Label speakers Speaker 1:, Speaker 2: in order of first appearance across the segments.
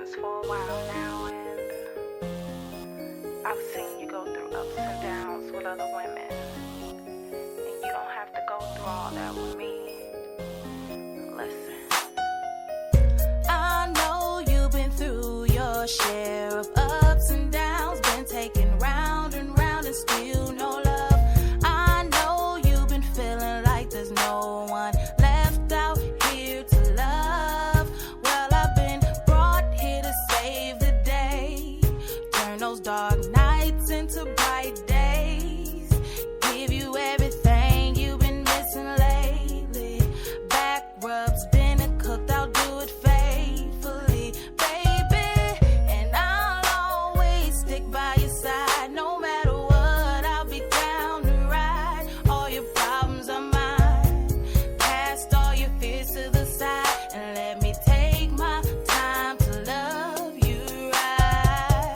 Speaker 1: friends for a while now, and I've seen you go through ups and downs with other women, and you don't have to go through all that with me. Listen.
Speaker 2: I know you've been through your share of ups and downs, been taken round and round and still no love. I know you've been feeling like there's no one left out here to love. Well, I've been brought here to save the day, turn those dark nights into bright days, give you everything you've been missing lately. Back rubs, dinner cooked, I'll do it faithfully, baby. And I'll always stick by your side, no matter what. I'll be down to ride. All your problems are mine. Cast all your fears to the side and let me take my time to love you right.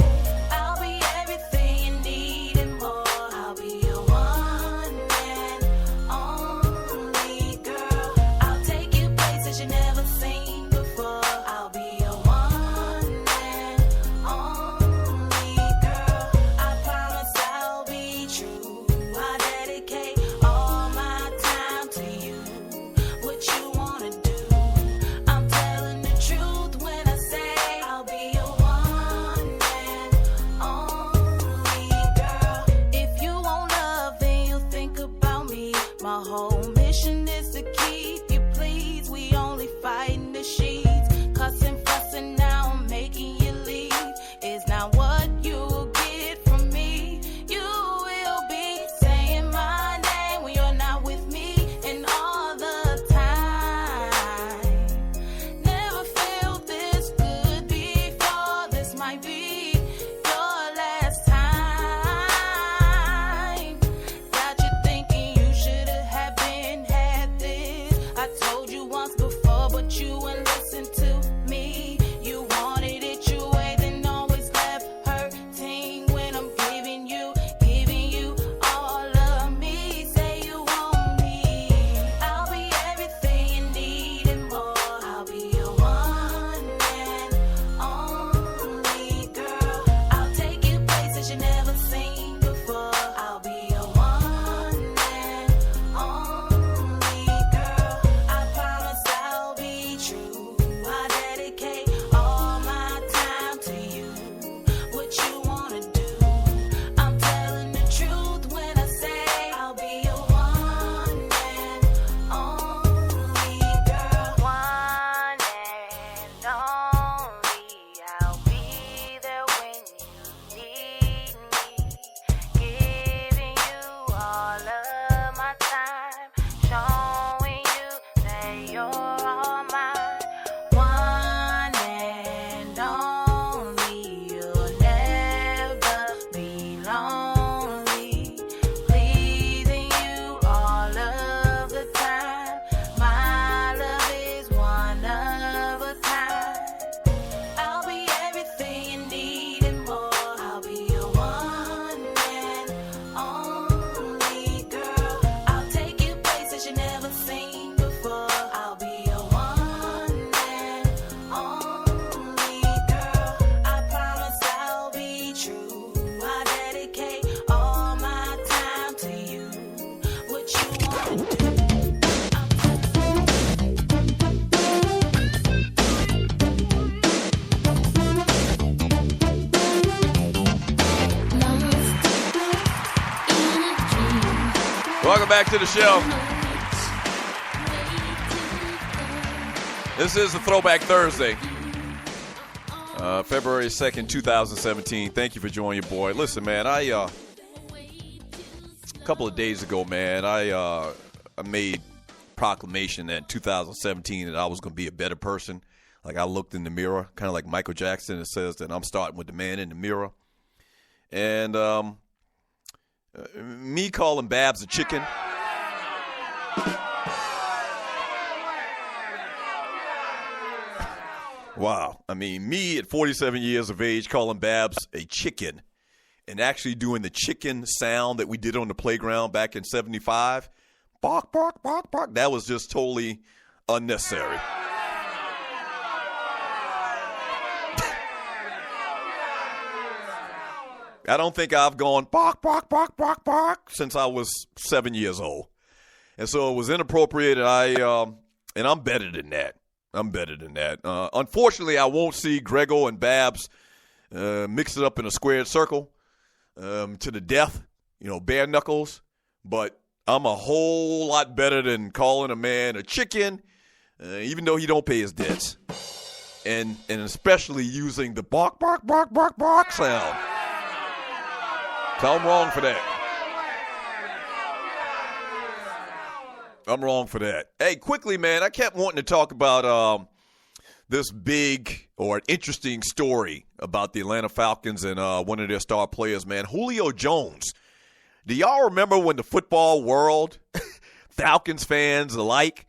Speaker 2: I'll be everything you need and more. I'll be your one and only girl. I'll take you places you never seen before. I'll be your one and only girl. I promise I'll be true. I dedicate all my time to you. What you wanna do? I'm telling the truth when I say I'll be your one and only girl. If you want love, then you'll think about me. My whole mission is to keep you pleased. We only fight in the sheets, cussing, fussing, now I'm making you leave. Is not what you'll get from me. You will be saying my name when you're not with me, and all the time. Never felt this good before. This might be your last time. Got you thinking you should have had this. I told you once before, but you wouldn't listen to me. You wanted it your way, then always left hurting when I'm giving you all of me. Say you want me. I'll be everything you need and more. I'll be your one and only girl. I'll take you places you never seen before. I'll be your one and only girl. I promise I'll be true. I dedicate all my time to you. What you wanna do? I'm telling the truth when I say I'll be your one and only girl.
Speaker 1: One and only, I'll be there when you need me, giving you all of my time, showing you that you're all mine.
Speaker 2: One and only, you'll never be lonely, pleasing you all of the time. My love is one of a kind. I'll be everything you need and more. I'll be your one and only girl. I'll take you places you never seen before. I'll be your one and only girl. I promise I'll be true. I dedicate all my time to you. What you wanna do?
Speaker 3: Welcome back to the show. This is a Throwback Thursday, February 2nd, 2017. Thank you for joining your boy. Listen, man, a couple of days ago, man, I made proclamation that in 2017 that I was going to be a better person. Like I looked in the mirror, kind of like Michael Jackson. It says that I'm starting with the man in the mirror. And me calling Babs a chicken. Wow. I mean, me at 47 years of age calling Babs a chicken and actually doing the chicken sound that we did on the playground back in 75. Bark, bark, bark, bark. That was just totally unnecessary. I don't think I've gone bark, bark, bark, bark, bark since I was 7 years old. And so it was inappropriate, and I'm better than that. Unfortunately, I won't see Grego and Babs mix it up in a squared circle to the death, bare knuckles. But I'm a whole lot better than calling a man a chicken, even though he don't pay his debts. And especially using the bark, bark, bark, bark, bark sound. So I'm wrong for that. Hey, quickly, man, I kept wanting to talk about this big or interesting story about the Atlanta Falcons and one of their star players, man, Julio Jones. Do y'all remember when the football world, Falcons fans alike,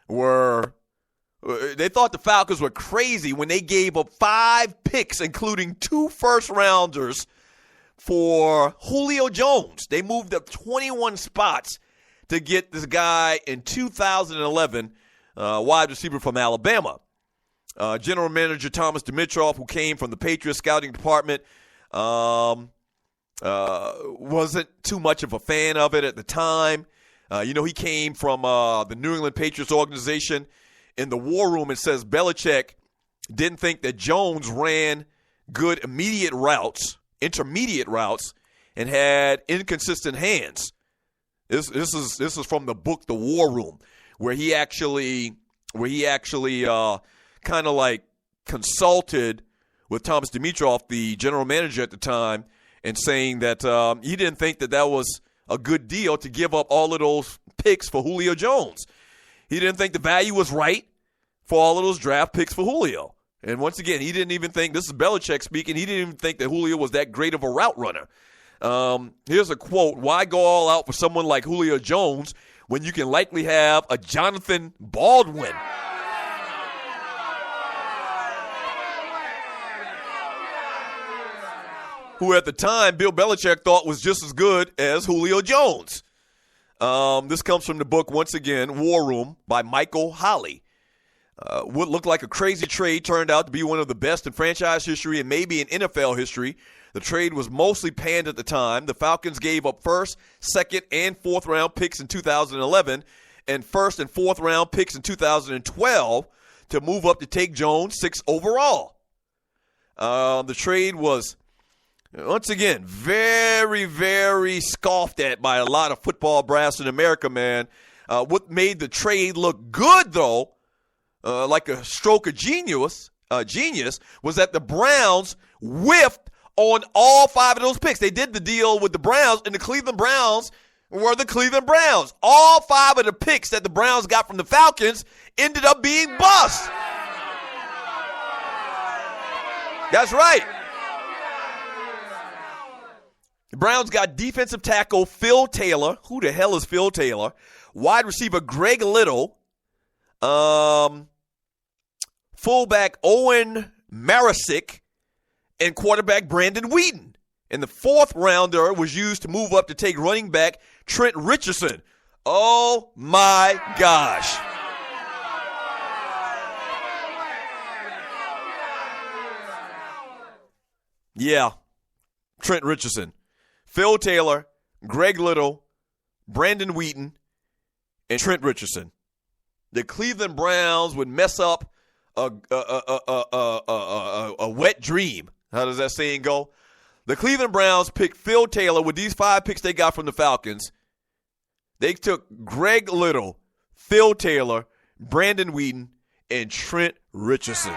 Speaker 3: they thought the Falcons were crazy when they gave up 5 picks, including 2 first-rounders, for Julio Jones. They moved up 21 spots to get this guy in 2011, wide receiver from Alabama. General Manager Thomas Dimitroff, who came from the Patriots scouting department, wasn't too much of a fan of it at the time. He came from the New England Patriots organization. In the war room, it says Belichick didn't think that Jones ran good intermediate routes, and had inconsistent hands. This is from the book The War Room, where he actually kind of like consulted with Thomas Dimitroff, the general manager at the time, and saying that he didn't think that was a good deal to give up all of those picks for Julio Jones. He didn't think the value was right for all of those draft picks for Julio. And once again, he didn't even think, this is Belichick speaking, he didn't even think that Julio was that great of a route runner. Here's a quote: "Why go all out for someone like Julio Jones when you can likely have a Jonathan Baldwin?" Who at the time Bill Belichick thought was just as good as Julio Jones. This comes from the book, once again, War Room by Michael Holley. What looked like a crazy trade turned out to be one of the best in franchise history and maybe in NFL history. The trade was mostly panned at the time. The Falcons gave up first, second, and fourth round picks in 2011 and first and fourth round picks in 2012 to move up to take Jones 6th overall. The trade was, once again, very, very scoffed at by a lot of football brass in America, man. What made the trade look good, though, like a stroke of genius, was that the Browns whiffed on all 5 of those picks. They did the deal with the Browns, and the Cleveland Browns were the Cleveland Browns. All 5 of the picks that the Browns got from the Falcons ended up being bust. That's right. The Browns got defensive tackle Phil Taylor. Who the hell is Phil Taylor? Wide receiver Greg Little. Fullback Owen Marisick. And quarterback Brandon Wheaton. And the 4th rounder was used to move up to take running back Trent Richardson. Oh, my gosh. Yeah, Trent Richardson. Phil Taylor, Greg Little, Brandon Wheaton, and Trent Richardson. The Cleveland Browns would mess up a wet dream. How does that saying go? The Cleveland Browns picked Phil Taylor with these 5 picks they got from the Falcons. They took Greg Little, Phil Taylor, Brandon Wheaton, and Trent Richardson.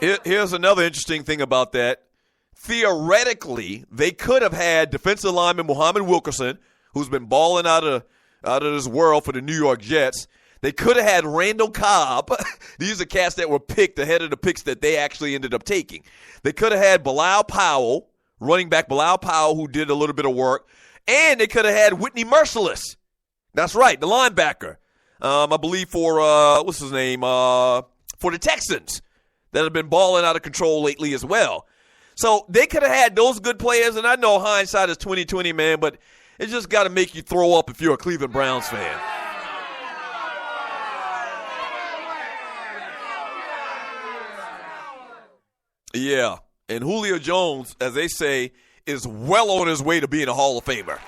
Speaker 3: Here's another interesting thing about that. Theoretically, they could have had defensive lineman Muhammad Wilkerson, who's been balling out of this world for the New York Jets. They could have had Randall Cobb. These are cats that were picked ahead of the picks that they actually ended up taking. They could have had Bilal Powell, running back Bilal Powell, who did a little bit of work. And they could have had Whitney Merciless. That's right, the linebacker. I believe for, what's his name? For the Texans that have been balling out of control lately as well. So they could have had those good players. And I know hindsight is 20/20, man, but it's just got to make you throw up if you're a Cleveland Browns fan. Yeah, and Julio Jones, as they say, is well on his way to being a Hall of Famer.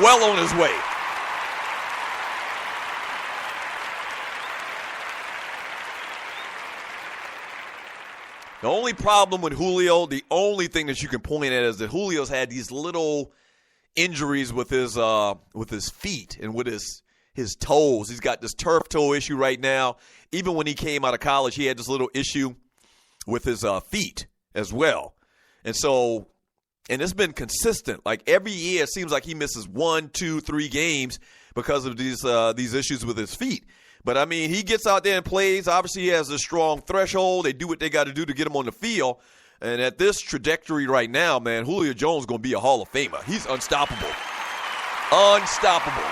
Speaker 3: Well on his way. The only problem with Julio, the only thing that you can point at is that Julio's had these little injuries with his feet and with his toes. He's got this turf toe issue right now. Even when he came out of college, he had this little issue with his feet as well. And so, and it's been consistent. Like every year, it seems like he misses 1, 2, 3 games because of these issues with his feet. But, I mean, he gets out there and plays. Obviously, he has a strong threshold. They do what they got to do to get him on the field. And at this trajectory right now, man, Julio Jones is going to be a Hall of Famer. He's unstoppable. Unstoppable.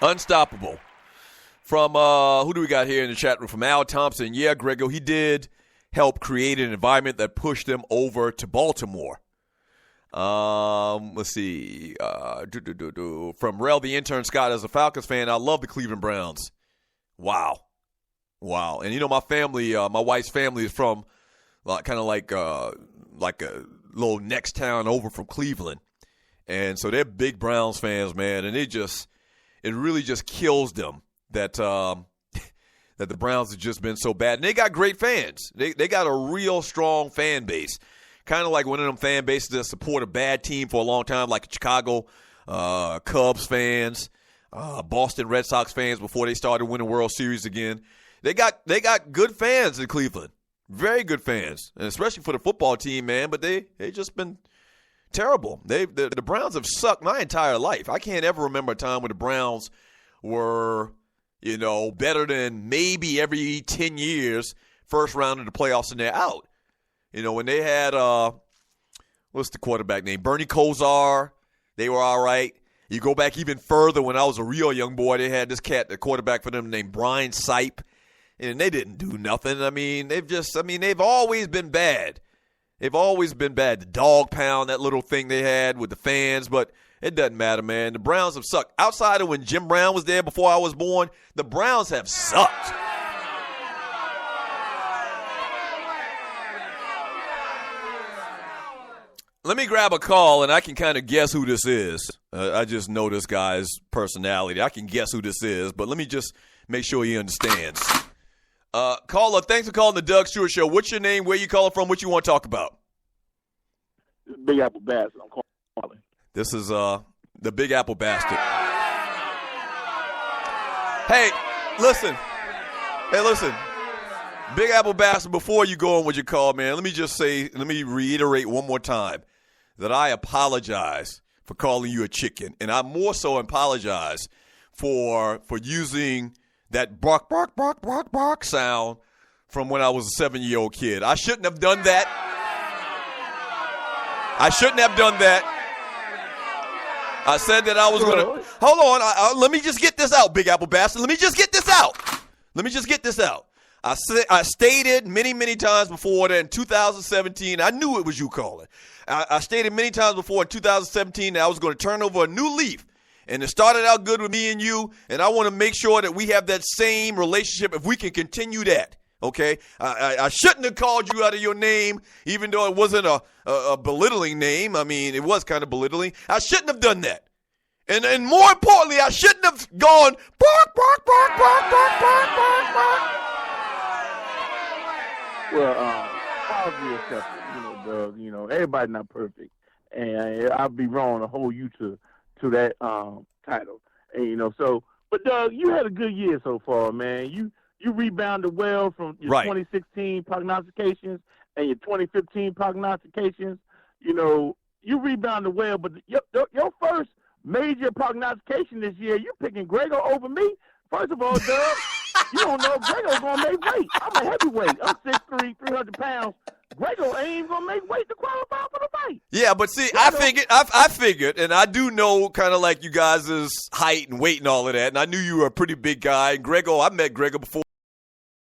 Speaker 3: Unstoppable. From, who do we got here in the chat room? From Al Thompson. Yeah, Grego, he did help create an environment that pushed them over to Baltimore. Let's see. From Rel, the intern, Scott, as a Falcons fan, I love the Cleveland Browns. Wow. And, you know, my family, my wife's family is from kind of like a little next town over from Cleveland. And so they're big Browns fans, man. And it really just kills them that that the Browns have just been so bad. And they got great fans. They got a real strong fan base. Kind of like one of them fan bases that support a bad team for a long time, like Chicago Cubs fans, Boston Red Sox fans before they started winning World Series again. They got good fans in Cleveland. Very good fans. And especially for the football team, man. But they just been terrible. The Browns have sucked my entire life. I can't ever remember a time when the Browns were, you know, better than maybe every 10 years, first round of the playoffs and they're out. You know, when they had, what's the quarterback name? Bernie Kosar. They were all right. You go back even further when I was a real young boy, they had this cat, the quarterback for them named Brian Sipe, and they didn't do nothing. I mean, they've always been bad. They've always been bad. The dog pound, that little thing they had with the fans, but it doesn't matter, man. The Browns have sucked. Outside of when Jim Brown was there before I was born, the Browns have sucked. Let me grab a call, and I can kind of guess who this is. I just know this guy's personality. I can guess who this is, but let me just make sure he understands. Caller, thanks for calling the Doug Stewart Show. What's your name? Where you calling from? What you want to talk about?
Speaker 4: Big Apple Bastard. I'm calling.
Speaker 3: This is the Big Apple Bastard. Hey, listen. Big Apple Bastard, before you go on with your call, man, let me reiterate one more time that I apologize for calling you a chicken. And I more so apologize for using that bark, bark, bark, bark, bark sound from when I was a 7-year-old kid. I shouldn't have done that. I said that I was going to – hold on. Let me just get this out, Big Apple Bastard. Let me just get this out. I stated many, many times before that in 2017, I knew it was you calling. I stated many times before in 2017 that I was going to turn over a new leaf. And it started out good with me and you, and I want to make sure that we have that same relationship if we can continue that, okay? I shouldn't have called you out of your name, even though it wasn't a belittling name. I mean, it was kind of belittling. I shouldn't have done that. And more importantly, I shouldn't have gone, bark, bark, bark, bark, bark, bark, bark, bark.
Speaker 4: Well, I'll be accepted, Doug. Everybody's not perfect, and I'd be wrong to hold you to that title. And but Doug, you had a good year so far, man. You rebounded well from your 2016 prognostications and your 2015 prognostications. You rebounded well, but your first major prognostication this year, you picking Grego over me. First of all, Doug. You don't know Grego's going to make weight. I'm a heavyweight. I'm 6'3", 300 pounds. Grego ain't even going to make weight to qualify for the fight.
Speaker 3: Yeah, but see, I figured, and I do know kind of like you guys' height and weight and all of that, and I knew you were a pretty big guy. And Grego, I met Grego before